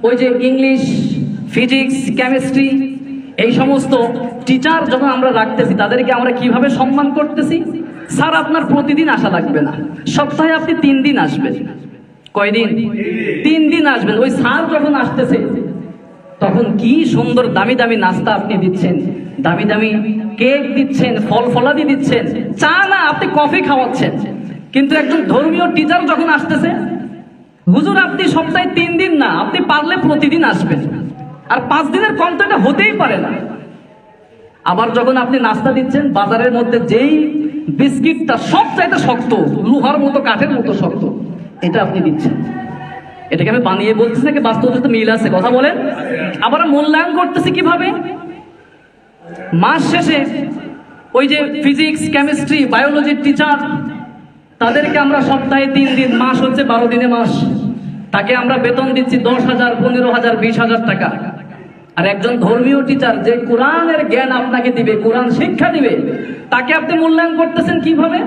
ওই যে English, physics, chemistry এই সমস্ত টিচার যখন আমরা রাখতেছি, তাদেরকে আমরা কিভাবে সম্মান করতেছি? স্যার আপনার প্রতিদিন আসা লাগবে না, সপ্তাহে আপনি 3 দিন আসবেন। কয়দিন? 3 দিন আসবেন। ওই স্যার যখন আসতেছে তখন কি সুন্দর দামি দামি নাস্তা আপনি দিচ্ছেন, দামি দামি কেক দিচ্ছেন, ফল ফলাদি দিচ্ছেন, চা না আপনি কফি খাওয়াচ্ছেন। কিন্তু একজন ধর্মীয় টিচার যখন আসতেছে, হুজুর আপনি সপ্তাহে 3 দিন না, আপনি পারলে প্রতিদিন আসবেন, আর 5 দিনের কম তো এটা হতেই পারে না। আবার যখন আপনি নাস্তা দিচ্ছেন, বাজারের মধ্যে যেই বিস্কিটটা সবচাইতে শক্ত, লোহার মতো কাঠের মতো শক্ত, এটা আপনি দিচ্ছেন। এটাকে আমি বানিয়ে বলতেছি নাকি বাস্তবের সাথে মিল আছে? কথা বলেন। আবার মূল্যায়ন করতেছি কিভাবে? মাস শেষে ওই যে ফিজিক্স, কেমিস্ট্রি, বায়োলজির টিচার, তাদেরকে আমরা সপ্তাহে 3 দিন, মাস হচ্ছে 12 দিনে মাস, তাকে আমরা বেতন দিচ্ছি 10,000, 15,000, 20,000 টাকা। আর একজন ধর্মীয় টিচার যে কোরআনের জ্ঞান আপনাকে দিবে, কোরআন শিক্ষা দিবে, তাকে আপনি মূল্যায়ন করতেছেন কিভাবে?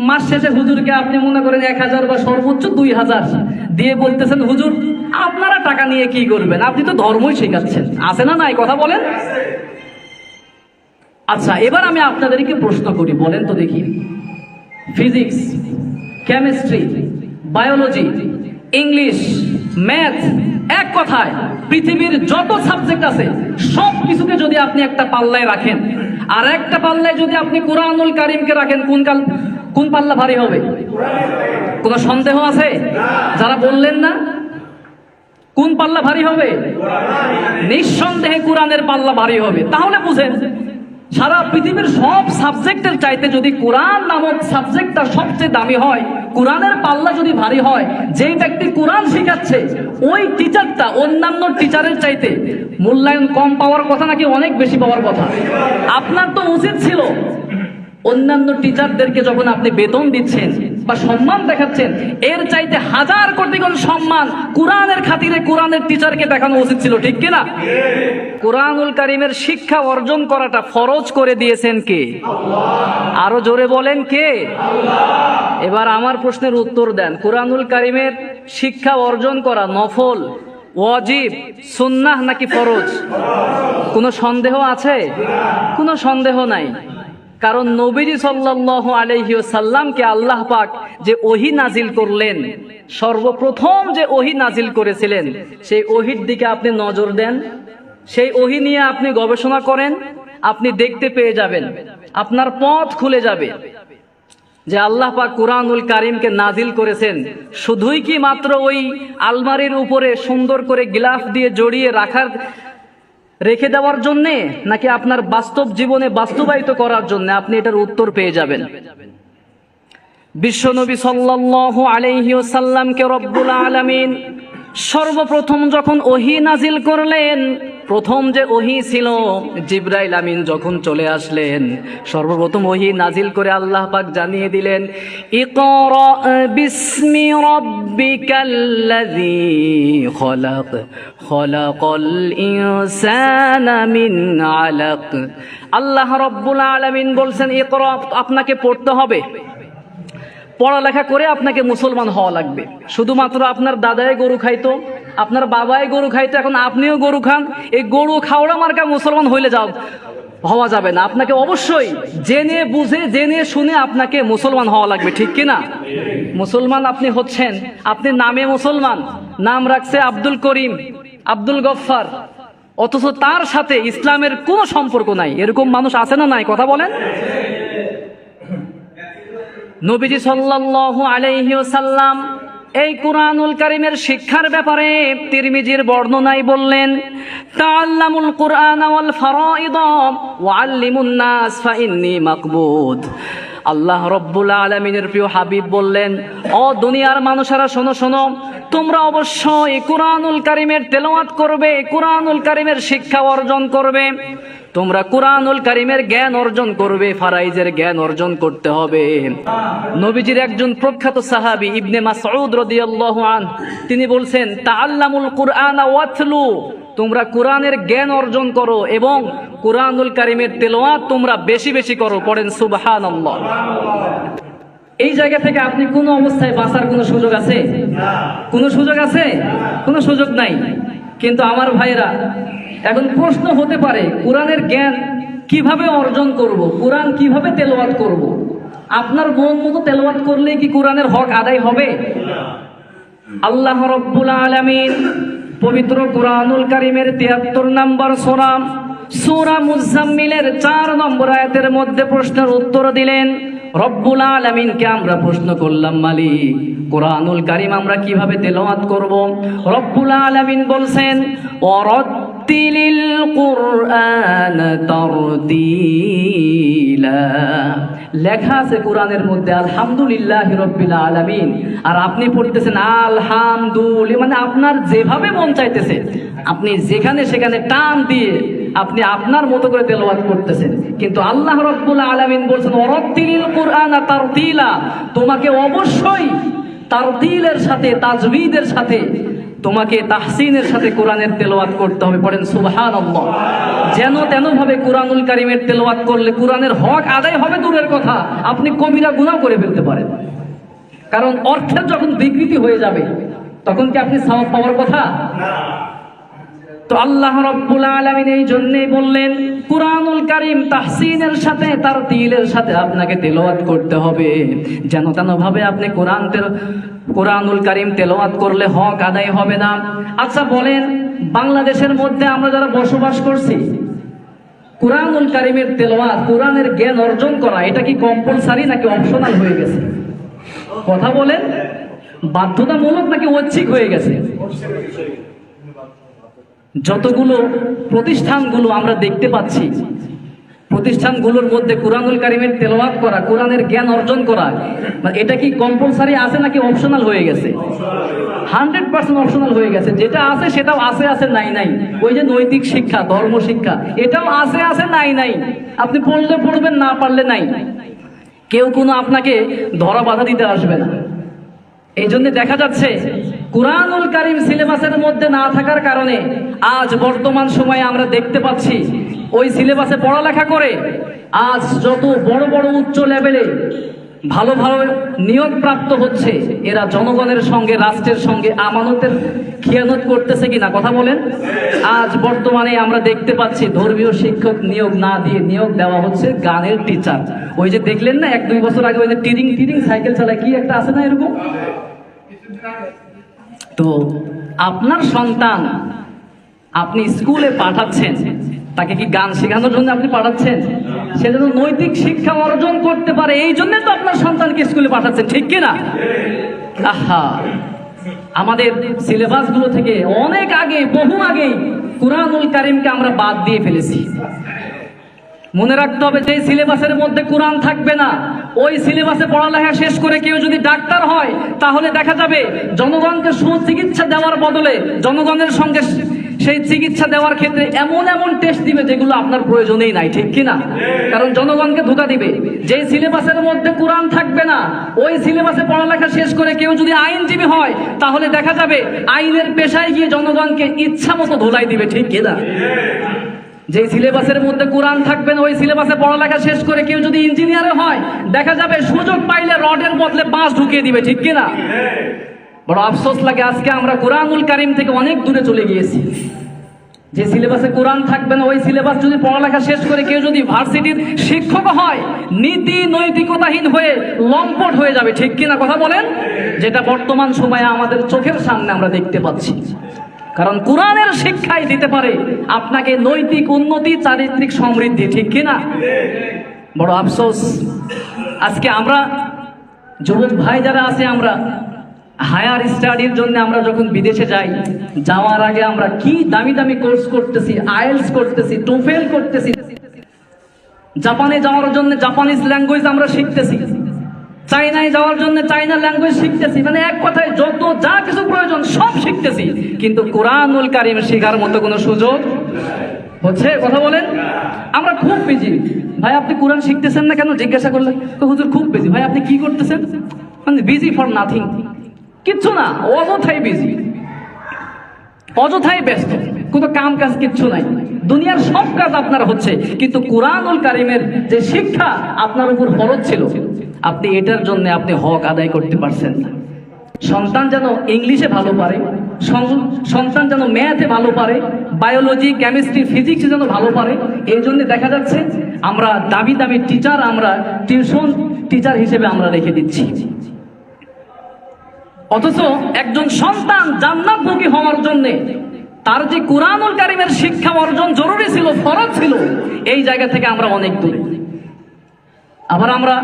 মাস শেষে হুজুরকে আপনি মনে করেন 1,000 বা সর্বোচ্চ 2,000 দিয়ে বলতেছেন, হুজুর আপনারা টাকা নিয়ে কি করবেন, আপনি তো ধর্মই শেখাচ্ছেন। আছে না নাই? কথা বলেন। আচ্ছা, এবার আমি আপনাদেরকে প্রশ্ন করি, বলেন তো দেখি, physics, chemistry, biology, English, math, এক কথায় পৃথিবীর যত সাবজেক্ট আছে সব কিছুকে যদি আপনি একটা পাল্লায় রাখেন, আর একটা পাল্লায় যদি আপনি কোরআনুল কারীমকে রাখেন, কোন পাল্লা ভারী হবে? কোনো সন্দেহ আছে? যারা বললেন না, কোন পাল্লা ভারী হবে? নিঃসন্দেহে কোরআনের পাল্লা ভারী হবে। তাহলে বুঝেন, সারা পৃথিবীর সব সাবজেক্টের চাইতে যদি কোরআন নামক সাবজেক্টটা সবচেয়ে দামি হয়, কোরআনের পাল্লা যদি ভারী হয়, যেই ব্যক্তি কোরআন শিখাচ্ছে ওই টিচারটা অন্যান্য টিচারের চাইতে মূল্যায়ন কম পাওয়ার কথা নাকি অনেক বেশি পাওয়ার কথা? আপনার তো উচিত ছিল অন্যান্য টিচারদেরকে যখন আপনি বেতন দিচ্ছেন বা সম্মান দেখাচ্ছেন, এর চাইতে 1000 কোটি গুণ সম্মান কোরআনের খাতিরে কোরআনের টিচারকে দেখানো উচিত ছিল, ঠিক কিনা? কোরআনুল কারীমের শিক্ষা অর্জন করাটা ফরজ করে দিয়েছেন কে? আরো জোরে বলেন, কে? এবার আমার প্রশ্নের উত্তর দেন। কোরআনুল কারীমের শিক্ষা অর্জন করা নফল, ওয়াজিব, সুন্নাহ নাকি ফরজ? কোনো সন্দেহ আছে? কোনো সন্দেহ নাই। কারণ নবীজি সাল্লাল্লাহু আলাইহি ওয়াসাল্লামকে আল্লাহ পাক যে ওহী নাজিল করলেন, সর্বপ্রথম যে ওহী নাজিল করেছিলেন, সেই ওহীর দিকে আপনি নজর দেন, সেই ওহী নিয়ে আপনি গবেষণা করেন, আপনি দেখতে পেয়ে যাবেন, আপনার পথ খুলে যাবে যে আল্লাহ পাক কোরআনুল কারীমকে নাজিল করেছেন শুধুই কি মাত্র ওই আলমারির উপরে সুন্দর করে গিলাফ দিয়ে জড়িয়ে রেখে দেওয়ার জন্যে, নাকি আপনার বাস্তব জীবনে বাস্তবায়িত করার জন্য? আপনি এটার উত্তর পেয়ে যাবেন। বিশ্বনবী সাল্লাল্লাহু আলাইহি ওয়াসাল্লামকে রব্বুল আলামিন সর্বপ্রথম যখন ওহী নাজিল করলেন, প্রথম যে ওহী ছিল, জিবরাইল আমিন যখন চলে আসলেন, সর্বপ্রথম ওহী নাজিল করে আল্লাহ পাক জানিয়ে দিলেন, ইকরা বিসমি রাব্বিকাল্লাযী খলাক, খলাকাল ইনসানা মিন আলাক। আল্লাহ রব্বুল আলামিন বলছেন, ইকরা, আপনাকে পড়তে হবে, পড়ালেখা করে আপনাকে মুসলমান হওয়া লাগবে। শুধুমাত্র আপনার দাদাই গরু খাইতো, আপনার বাবাই গরু খাইতো, এখন আপনিও গরু খান, এই গরু খাওয়া মার্কা মুসলমান হওয়া যাবে না। আপনাকে অবশ্যই জেনে বুঝে, জেনে শুনে আপনাকে মুসলমান হওয়া লাগবে, ঠিক কিনা? মুসলমান আপনি হচ্ছেন, আপনি নামে মুসলমান, নাম রাখছে আব্দুল করিম, আব্দুল গফফার, অথচ তার সাথে ইসলামের কোনো সম্পর্ক নাই। এরকম মানুষ আছে না নাই? কথা বলেন। নবীজি সাল্লাল্লাহু আলাইহি ওয়াসাল্লাম এই কুরআনুল কারীমের শিক্ষার ব্যাপারে তিরমিজির বর্ণনায় বললেন, তাআল্লামুল কুরআনা ওয়াল ফারাইদ ওয়া আল্লিমুন নাস ফা ইন্নী মাকবুদ। আল্লাহ রব্বুল আলামিনের প্রিয় হাবিব বললেন, ও দুনিয়ার মানুষেরা শোনো শোনো, তোমরা অবশ্যই কুরআনুল কারীমের তেলাওয়াত করবে, কুরআনুল কারীমের শিক্ষা অর্জন করবে, তোমরা কুরআনুল কারীমের জ্ঞান অর্জন করবে, ফারাইজের জ্ঞান অর্জন করতে হবে। নবীজির একজন প্রখ্যাত সাহাবী ইবনে মাসউদ রাদিয়াল্লাহু আনহু তিনি বলছেন, তাআল্লামুল কুরআনা ওয়াতলু, তোমরা কোরআনের জ্ঞান অর্জন করো এবং কুরআনুল কারীমের তেলাওয়াত তোমরা বেশি বেশি করো। পড়েন সুবহানাল্লাহ। এই জায়গা থেকে আপনি কোনো অবস্থায় বাঁচার কোনো সুযোগ আছে? কোনো সুযোগ আছে? কোনো সুযোগ নাই। কিন্তু আমার ভাইরা, এখন প্রশ্ন হতে পারে কোরআনের জ্ঞান কিভাবে অর্জন করব, কোরআন কিভাবে তেলাওয়াত করব? আপনার মন মতো তেলাওয়াত করলে কি কোরআনের হক আদায় হবে? আল্লাহ রাব্বুল আলামিন পবিত্র কোরআনুল কারীমের ৭৩ নম্বর সূরা মুজাম্মিলের ৪ নম্বর আয়াতের মধ্যে প্রশ্নের উত্তর দিলেন। রব্বুল আলামিনকে আমরা প্রশ্ন করলাম, মালিক কোরআনুল কারীম আমরা কিভাবে তেলাওয়াত করব? রব্বুল আলামিন বলছেন, ওয়ারাত্তিলিল কুরআন তারতিলা। লেখা আছে কোরআনের মধ্যে আলহামদুলিল্লাহি রাব্বিল আলামিন, আর আপনি পড়তেছেন আলহামদুলিল্লাহ, মানে আপনার যেভাবে মন চাইতেছে, আপনি যেখানে সেখানে টান দিয়ে আপনি আপনার মতো করে তেলাওয়াত করতেছেন। কিন্তু আল্লাহ রাব্বুল আলামিন বলছেন, ওয়ারাত্তিলিল কুরআন তারতিলা, তোমাকে অবশ্যই তারতিলের সাথে, তাজবিদের সাথে, তোমাকে তাহসিনের সাথে কোরআনের তেলাওয়াত করতে হবে। পড়েন সুবহানাল্লাহ। যেন তেন ভাবে কোরআনুল কারীমের তেলাওয়াত করলে কোরআনের হক আদায় হবে দূরের কথা, আপনি কবিরা গুনাহ করে ফেলতে পারেন। কারণ অর্থের যখন বিকৃতি হয়ে যাবে, তখন কি আপনি সওয়াব পাওয়ার কথা? তো আল্লাহ রাব্বুল আলামিন এই জন্যই বললেন, কোরআনুল কারীম তাহসিনের সাথে, তারতিলের সাথে আপনাকে তেলাওয়াত করতে হবে। যেন তেন ভাবে আপনি কোরআনুল কারীম তেলাওয়াত করলে হক আদায় হবে না। আচ্ছা বলেন, বাংলাদেশের মধ্যে আমরা যারা বসবাস করছি, কোরআনুল কারীমের তেলাওয়াত, কোরআনের জ্ঞান অর্জন করা, এটা কি কম্পালসারি নাকি অপশনাল হয়ে গেছে? কথা বলেন, বাধ্যতামূলক নাকি ঐচ্ছিক হয়ে গেছে? যতগুলো প্রতিষ্ঠানগুলো আমরা দেখতে পাচ্ছি, প্রতিষ্ঠানগুলোর মধ্যে কোরআনুল কারীমের তেলাওয়াত করা, কোরআনের জ্ঞান অর্জন করা, এটা কি কম্পালসারি আছে নাকি অপশনাল হয়ে গেছে? 100% অপশনাল হয়ে গেছে। যেটা আছে সেটাও আছে আছে, নাই নাই। ওই যে নৈতিক শিক্ষা, ধর্ম শিক্ষা, এটাও আছে আছে, নাই নাই। আপনি পড়লে পড়বেন, না পারলে নাই। কেউ কোনো আপনাকে ধরা বাধা দিতে আসবে না। এই জন্য দেখা যাচ্ছে কোরআনুল কারীম সিলেবাসের মধ্যে না থাকার কারণে আজ বর্তমান সময়ে আমরা দেখতে পাচ্ছি, ওই সিলেবাসে পড়ালেখা করে আজ যত বড় বড় উচ্চ লেভেলে ভালো ভালো নিয়োগ প্রাপ্ত হচ্ছে, এরা জনগণের সঙ্গে, রাষ্ট্রের সঙ্গে আমানতের খিয়ানত করতেছে কিনা কথা বলেন। আজ বর্তমানে আমরা দেখতে পাচ্ছি ধর্মীয় শিক্ষক নিয়োগ না দিয়ে নিয়োগ দেওয়া হচ্ছে গানের টিচার। ওই যে দেখলেন না 1-2 বছর আগে, ওই যে টিরিং টিরিং সাইকেল চালায়, কি একটা আছে না এরকম? তো আপনার সন্তান আপনি স্কুলে পাঠাচ্ছেন, তাকে কি গান শেখানোর জন্য আপনি পাঠাচ্ছেন? সে যেন নৈতিক শিক্ষা অর্জন করতে পারে, এই জন্য তো আপনার সন্তানকে স্কুলে পাঠাচ্ছেন, ঠিক কিনা? আহা, আমাদের সিলেবাসগুলো থেকে অনেক আগে, বহু আগেই কোরআনুল কারীমকে আমরা বাদ দিয়ে ফেলেছি। মনে রাখতে হবে, যে সিলেবাসের মধ্যে কোরআন থাকবে না, ওই সিলেবাসে পড়ালেখা শেষ করে কেউ যদি ডাক্তার হয়, তাহলে দেখা যাবে জনগণকে সুচিকিৎসা দেওয়ার বদলে জনগণের সঙ্গে সেই চিকিৎসা দেওয়ার ক্ষেত্রে এমন এমন টেস্ট দিবে যেগুলো আপনার প্রয়োজনেই নাই, ঠিক কিনা? কারণ জনগণকে ধোঁকা দিবে। যে সিলেবাসের মধ্যে কোরআন থাকবে না, ওই সিলেবাসে পড়ালেখা শেষ করে কেউ যদি আইনজীবী হয়, তাহলে দেখা যাবে আইনের পেশায় গিয়ে জনগণকে ইচ্ছা মতো ধোলাই দিবে, ঠিক কিনা? যে সিলেবাসের মধ্যে কোরআন থাকবে না, ওই সিলেবাসে পড়ালেখা শেষ করে কেউ যদি ইঞ্জিনিয়ার হয়, দেখা যাবে সুযোগ পাইলে রডের বদলে বাঁশ ঢুকিয়ে দিবে, ঠিক কিনা? বড় আফসোস লাগে, আজকে আমরা কোরআনুল কারীম থেকে অনেক দূরে চলে গিয়েছি। যে সিলেবাসে কোরআন থাকবে না, ওই সিলেবাস যদি পড়ালেখা শেষ করে কেউ যদি ভার্সিটির শিক্ষক হয়, নীতি নৈতিকতাহীন হয়ে লম্পট হয়ে যাবে, ঠিক কিনা কথা বলেন? যেটা বর্তমান সময়ে আমাদের চোখের সামনে আমরা দেখতে পাচ্ছি। কারণ কোরআনের শিক্ষাই দিতে পারে আপনাকে নৈতিক উন্নতি, চারিত্রিক সমৃদ্ধি, ঠিক কিনা? বড় আফসোস, আজকে আমরা যুবক ভাই যারা আছে, আমরা হায়ার স্টাডির জন্য আমরা যখন বিদেশে যাই, যাওয়ার আগে আমরা কি দামি দামি কোর্স করতেছি, আইএলটিএস করতেছি, টোফেল করতেছি, জাপানে যাওয়ার জন্য জাপানিজ ল্যাঙ্গুয়েজ আমরা শিখতেছি, চাইনায় যাওয়ার জন্য চাইনা ল্যাঙ্গুয়েজ শিখতেছি, মানে এক কথায় যত যা কিছু প্রয়োজন সব শিখতেছি, কিন্তু কোরআনুল কারীম শেখার মতো কোনো সুযোগ হচ্ছে? কথা বলেন। আমরা খুব বিজি। ভাই আপনি কোরআন শিখতেছেন না কেন জিজ্ঞাসা করলে, হুজুর খুব বিজি। ভাই আপনি কি করতেছেন? মানে বিজি ফর নাথিং, কিচ্ছু না, অযথাই বিজি, অযথাই ব্যস্ত, কোনো কাম কাজ কিচ্ছু নাই। দুনিয়ার সব কাজ আপনার হচ্ছে, কিন্তু কোরআনুল কারীমের যে শিক্ষা আপনার উপর ফরজ ছিল, আপনি এটার জন্য আপনি হক আদায় করতে পারছেন না। সন্তান যেন ইংলিশে ভালো পারে, সন্তান যেন ম্যাথে ভালো পারে, বায়োলজি, কেমিস্ট্রি, ফিজিক্সে যেন ভালো পারে। এই জন্য দেখা যাচ্ছে আমরা দামি দামি টিচার, আমরা টিউশন টিচার হিসেবে আমরা রেখে দিচ্ছি। অথচ একজন সন্তান জান্নাতমুখী হওয়ার জন্য তার যে কুরআনুল কারীমের শিক্ষা অর্জন জরুরি ছিল, ফরজ ছিল, এই জায়গা থেকে আমরা অনেক দূরে। আবার আমরা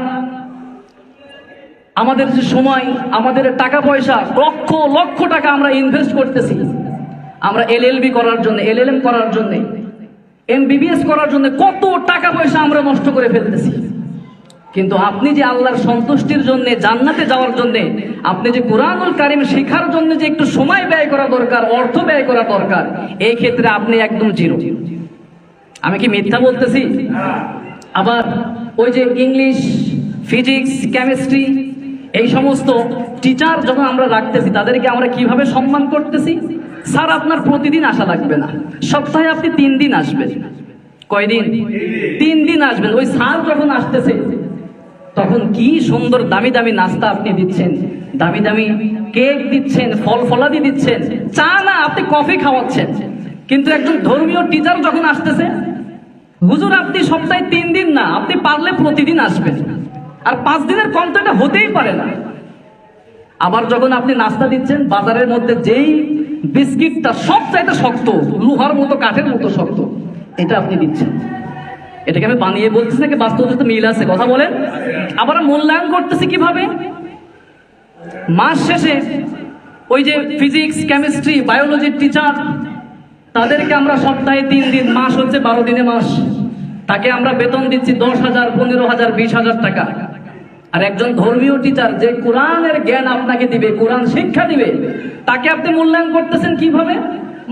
আমাদের যে সময়, আমাদের টাকা পয়সা, লক্ষ লক্ষ টাকা আমরা ইনভেস্ট করতেছি আমরা এলএলবি করার জন্য, এলএলএম করার জন্য, এমবিবিএস করার জন্য কত টাকা পয়সা আমরা নষ্ট করে ফেলতেছি। কিন্তু আপনি যে আল্লাহর সন্তুষ্টির জন্য, জান্নাতে যাওয়ার জন্য, আপনি যে কুরআনুল কারীম শেখার জন্য যে একটু সময় ব্যয় করা দরকার, অর্থ ব্যয় করা দরকার, এই ক্ষেত্রে আপনি একদম জিরো। আমি কি মিথ্যা বলতেছি? আবার ওই যে ইংলিশ, ফিজিক্স, কেমিস্ট্রি, এই সমস্ত টিচার যখন আমরা রাখতেছি, তাদেরকে আমরা কিভাবে সম্মান করতেছি? স্যার আপনার প্রতিদিন আসা লাগবে না, সপ্তাহে আপনি 3 দিন আসবেন। কয়দিন? 3 দিন আসবেন। ওই স্যার যখন আসতেছে তখন কি সুন্দর দামি দামি নাস্তা আপনি দিচ্ছেন, দামি দামি কেক দিচ্ছেন, ফল ফলাদি দিচ্ছেন, চা না আপনি কফি খাওয়াচ্ছেন। কিন্তু একজন ধর্মীয় টিচার যখন আসতেছে, হুজুর আপনি সপ্তাহে 3 দিন না, আপনি পারলে প্রতিদিন আসবেন, আর 5 দিনের কম তো এটা হতেই পারে না। আবার যখন আপনি নাস্তা দিচ্ছেন, বাজারের মধ্যে যেই বিস্কিটটা সবচাইতে শক্ত, লোহার মতো, কাঠের মতো শক্ত, এটা আপনি দিচ্ছেন। এটাকে আমি বানিয়ে বলতেছি নাকি বাস্তবের সাথে মিল আছে? কথা বলেন। আবার মূল্যায়ন করতেছি কিভাবে? মাস শেষে ওই যে ফিজিক্স, কেমিস্ট্রি, বায়োলজির টিচার, তাদেরকে আমরা সপ্তাহে 3 দিন, মাস হচ্ছে 12 দিনে মাস, তাকে আমরা বেতন দিচ্ছি 10,000, 15,000, 20,000 টাকা। আর একজন ধর্মীয় টিচার যে কোরআনের জ্ঞান আপনাকে দিবে, কোরআন শিক্ষা দিবে, তাকে আপনি মূল্যায়ন করতেছেন কিভাবে?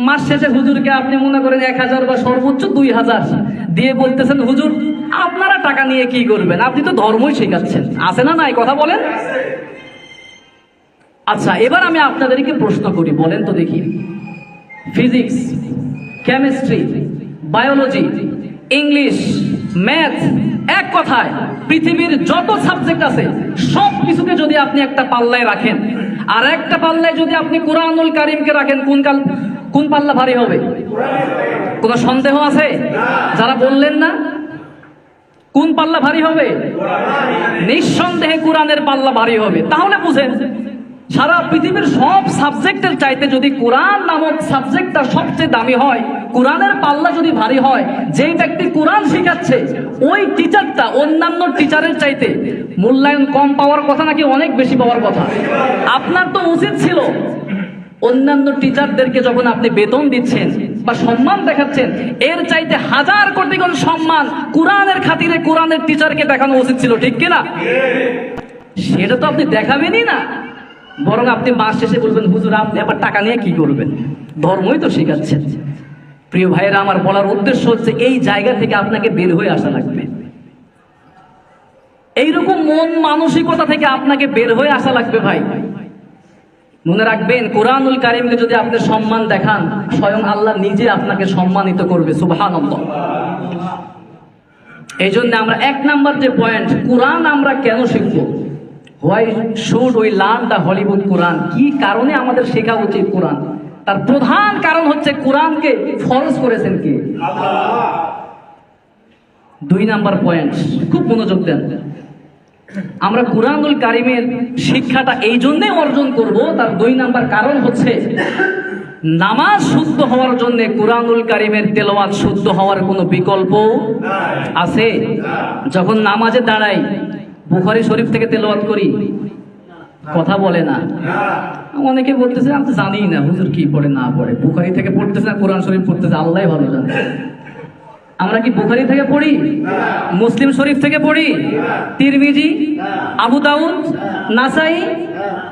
মাস শেষে হুজুরকে আপনি মনে করেন 1,000 বা সর্বোচ্চ 2,000 দিয়ে বলতেছেন, হুজুর আপনারা টাকা নিয়ে কি করবেন, আপনি তো ধর্মই শেখাচ্ছেন। আছে না নাই? কথা বলেন। আচ্ছা, এবার আমি আপনাদেরকে প্রশ্ন করি, বলেন তো দেখি, physics, chemistry, biology, English, math, এক কথায় পৃথিবীর যত সাবজেক্ট আছে সব কিছুকে যদি আপনি একটা পাল্লায় রাখেন, আর একটা পাল্লায় যদি আপনি কুরআনুল কারীমকে রাখেন, কোন পাল্লা ভারী হবে? কোনো সন্দেহ আছে? যারা বললেন না, কোন পাল্লা ভারী হবে? নিঃসন্দেহে কোরআনের পাল্লা ভারী হবে। তাহলে বুঝেন, সারা পৃথিবীর সব সাবজেক্টের চাইতে যদি কোরআন নামক সাবজেক্টটা সবচেয়ে দামি হয়, কোরআনের পাল্লা যদি ভারী হয়, যেই ব্যক্তি কোরআন শিখাচ্ছে ওই টিচারটা অন্যান্য টিচারের চাইতে মূল্যায়ন কম পাওয়ার কথা নাকি অনেক বেশি পাওয়ার কথা? আপনার তো উচিত ছিল অন্যান্য টিচারদেরকে যখন আপনি বেতন দিচ্ছেন বা সম্মান দেখাচ্ছেন, এর চাইতে 1000 কোটি গুণ সম্মান কোরআনের খাতিরে কোরআনের টিচারকে দেখানো উচিত ছিল, ঠিক কিনা? সেটা তো আপনি দেখাবেনই না, বরং আপনি মাস শেষে বলবেন, হুজুর আপনি আবার টাকা নিয়ে কি করবেন, ধর্মই তো শেখাচ্ছেন। প্রিয় ভাইয়েরা, আমার বলার উদ্দেশ্য হচ্ছে এই জায়গা থেকে আপনাকে বের হয়ে আসা লাগবে। এইরকম মন মানসিকতা থেকে আপনাকে বের হয়ে আসা লাগবে ভাই। মনে রাখবেন, কোরআনুল কারীমকে যদি আপনি সম্মান দেখান, স্বয়ং আল্লাহ নিজে আপনাকে সম্মানিত করবে। সুবহানাল্লাহ। এই জন্য আমরা 1 নাম্বার যে পয়েন্ট, কোরআন আমরা কেন শিখবো, why should we learn the holy Quran, কি কারণে আমাদের শেখা উচিত কোরআন? তার প্রধান কারণ হচ্ছে কোরআনকে ফরজ করেছেন কে? আল্লাহ। 2 নাম্বার পয়েন্ট, খুব মনোযোগ দেন। আমরা কুরআনুল কারীমের শিক্ষাটা এই জন্যই অর্জন করব, তার 2 নাম্বার কারণ হচ্ছে নামাজ শুদ্ধ হওয়ার জন্য কুরআনুল কারীমের তেলাওয়াত শুদ্ধ হওয়ার কোনো বিকল্প আছে? যখন নামাজে দাঁড়াই বুখারী শরীফ থেকে তেলাওয়াত করি, কথা বলে না। অনেকে বলতেছে আমি তো জানি না হুজুর কি পড়ে না পড়ে, বুখারী থেকে পড়তেছে না কোরআন শরীফ পড়তেছে, আল্লাহই ভালো জানে। আমরা কি বুখারী থেকে পড়ি, মুসলিম শরীফ থেকে পড়ি, তিরমিজি, আবু দাউদ, নাসাই?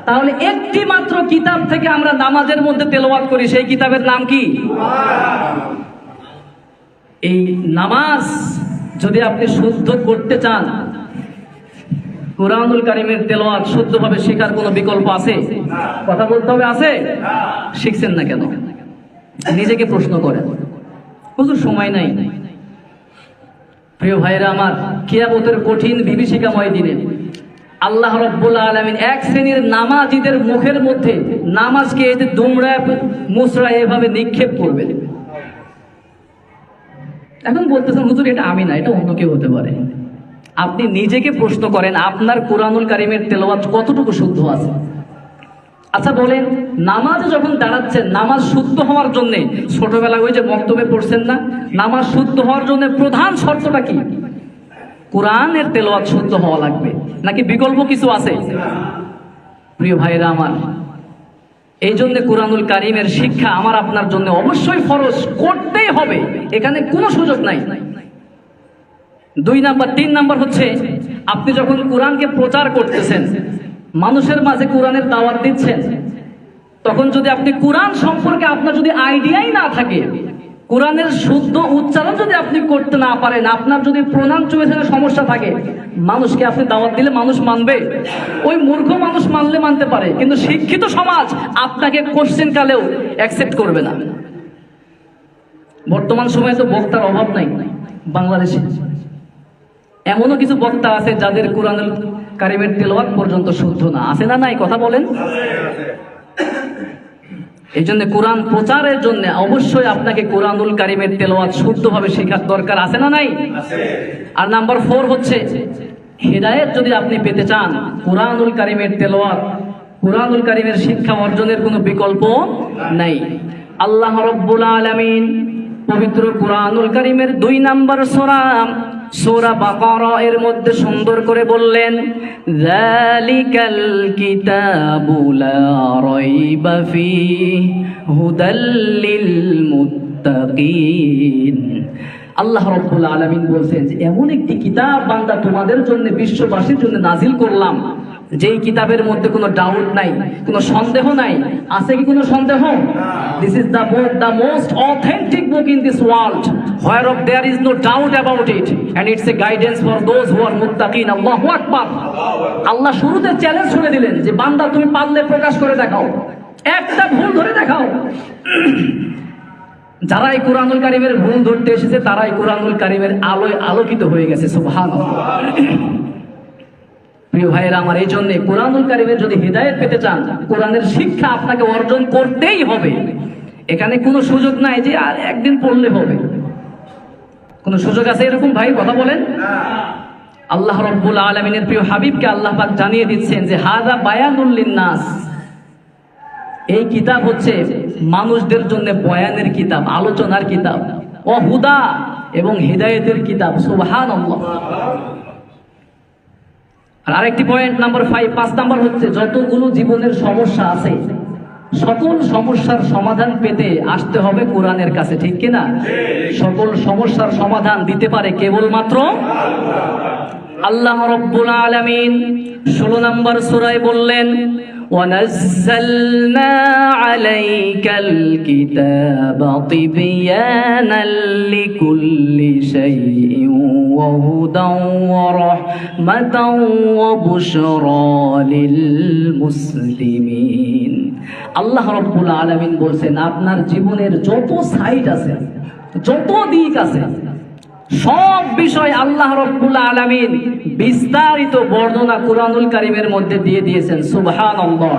তাহলে একটি মাত্র কিতাব থেকে আমরা নামাজের মধ্যে তেলাওয়াত করি, সেই কিতাবের নাম কি? এই নামাজ যদি আপনি শুদ্ধ করতে চান, কুরআনুল কারীমের তেলাওয়াত শুদ্ধভাবে শেখার কোনো বিকল্প আছে? কথা বলতে হবে, আছে? শিখছেন না কেন? নিজেকে প্রশ্ন করেন। হুজুর সময় নাই। প্রিয় ভাইরা আমার, কিয়ামতের কঠিন বিভীষিকাময় দিনে আল্লাহ রাব্বুল আলামিন এক শ্রেণীর নামাজীদের মুখের মধ্যে নামাজকে এই যে দুমড়ায় মুচড়ায় এভাবে নিক্ষেপ করবে। এখন বলতেছেন হুজুর এটা আমি না, এটা অন্য কেউ হতে পারে। আপনি নিজেকে প্রশ্ন করেন আপনার কুরআনুল কারীমের তেলাওয়াত কতটুকু শুদ্ধ আছে। আচ্ছা বলেন, নামাজে যখন দাঁড়াচ্ছেন, নামাজ শুদ্ধ হওয়ার জন্য ছোটবেলায় ওই যে বক্তব্যে পড়ছেন না, নামাজ শুদ্ধ হওয়ার জন্য প্রধান শর্তটা কি? কোরআনের তেলাওয়াত শুদ্ধ হওয়া লাগবে, নাকি বিকল্প কিছু আছে? প্রিয় ভাইরা আমার, এই জন্য কুরআনুল কারীমের শিক্ষা আমার আপনার জন্য অবশ্যই ফরজ, করতেই হবে, এখানে কোনো সুযোগ নাই। 2 নাম্বার 3 নাম্বার হচ্ছে আপনি যখন কোরআনকে প্রচার করতেছেন, মানুষের মাঝে কোরআনের দাওয়াত দিচ্ছেন, তখন যদি আপনি কোরআন সম্পর্কে আপনার যদি আইডিয়াই না থাকে, কোরআনের শুদ্ধ উচ্চারণ যদি আপনি করতে না পারেন, আপনার যদি প্রোনাউন্সিয়েশনের সমস্যা থাকে, মানুষকে আপনি দাওয়াত দিলে মানুষ মানবে? ওই মূর্খ মানুষ মানলে মানতে পারে, কিন্তু শিক্ষিত সমাজ আপনাকে কোশ্চেন কালেও অ্যাকসেপ্ট করবে না। বর্তমান সময়ে তো বক্তার অভাব নাই বাংলাদেশে। এমনও কিছু বক্তা আছে যাদের কুরআনুল কারীমের তেলাওয়াত পর্যন্ত শুদ্ধ না, আছে না নাই? কথা বলেন। এই জন্য কোরআন প্রচারের জন্য অবশ্যই আপনাকে কুরআনুল কারীমের তেলাওয়াত শুদ্ধভাবে শেখার দরকার, আছে না নাই? আর নাম্বার 4 হচ্ছে হিদায়াত যদি আপনি পেতে চান, কুরআনুল কারীমের তেলাওয়াত, কুরআনুল কারীমের শিক্ষা অর্জনের কোনো বিকল্প নাই। আল্লাহ রাব্বুল আলামিন পবিত্র কুরআনুল কারীমের 2 নাম্বার সূরা বাকারা এর মধ্যে সুন্দর করে বললেন, যালিকাল কিতাবু লা রাইবা ফীহি হুদাল লিল মুত্তাকিন। আল্লাহ রাব্বুল আলামিন বলছেন যে এমন একটি কিতাব বান্দা তোমাদের জন্য, বিশ্ববাসীর জন্য নাজিল করলাম, যেই কিতাবের মধ্যে কোনো ডাউট নাই, কোনো সন্দেহ নাই। আছে কি কোনো সন্দেহ? This is the book, the most authentic book in this world, whereof there is no doubt about it, and it's a guidance for those who are muttaqin. আল্লাহু আকবার। আল্লাহ শুরুতে চ্যালেঞ্জ ছুড়ে দিলেন যে বান্দা তুমি পারলে প্রকাশ করে দেখাও, একটা ভুল ধরে দেখাও। যারা এই কুরআনুল কারীমের ভুল ধরতে এসেছে তারা এই কুরআনুল কারীমের আলোয় আলোকিত হয়ে গেছে। সুবহানাল্লাহ। প্রিয় ভাইয়েরা আমার, এই জন্য কুরআনুল কারীমের যদি হিদায়াত পেতে চান, কোরআনের শিক্ষা আপনাকে অর্জন করতেই হবে। এখানে কোনো সুযোগ নাই যে আর একদিন পড়লে হবে, কোনো সুযোগ আছে এরকম? ভাই কথা বলেন। আল্লাহ রাব্বুল আলামিনের প্রিয় হাবিবকে আল্লাহ পাক জানিয়ে দিচ্ছেন যে হাযা বায়ানুল লিন্নাস, এই কিতাব হচ্ছে মানুষদের জন্য বয়ানের কিতাব, আলোচনার কিতাব, ও হুদা এবং হিদায়াতের কিতাব। সুবহানাল্লাহ। আর আরেকটি পয়েন্ট নাম্বার 5 নাম্বার হচ্ছে যতগুলো জীবনের সমস্যা আছে, সকল সমস্যার সমাধান পেতে আসতে হবে কোরআনের কাছে, ঠিক কিনা? সকল সমস্যার সমাধান দিতে পারে কেবলমাত্র আল্লাহ রাব্বুল আলামিন। 16 নম্বর সূরায় বললেন, وَنَزَّلْنَا عَلَيْكَ الْكِتَابَ تِبْيَانًا لِكُلِّ شَيْءٍ وَهُدًى وَرَحْمَةً وَبُشْرَى لِلْمُسْلِمِينَ। আল্লাহ রাব্বুল আলামিন বলছেন আপনার জীবনের যত সাইড আছে, যত দিক আছে, সব বিষয় আল্লাহ রাব্বুল আলামিন বিস্তারিত বর্ণনা কুরআনুল কারীমের মধ্যে দিয়ে দিয়েছেন। সুবহানাল্লাহ।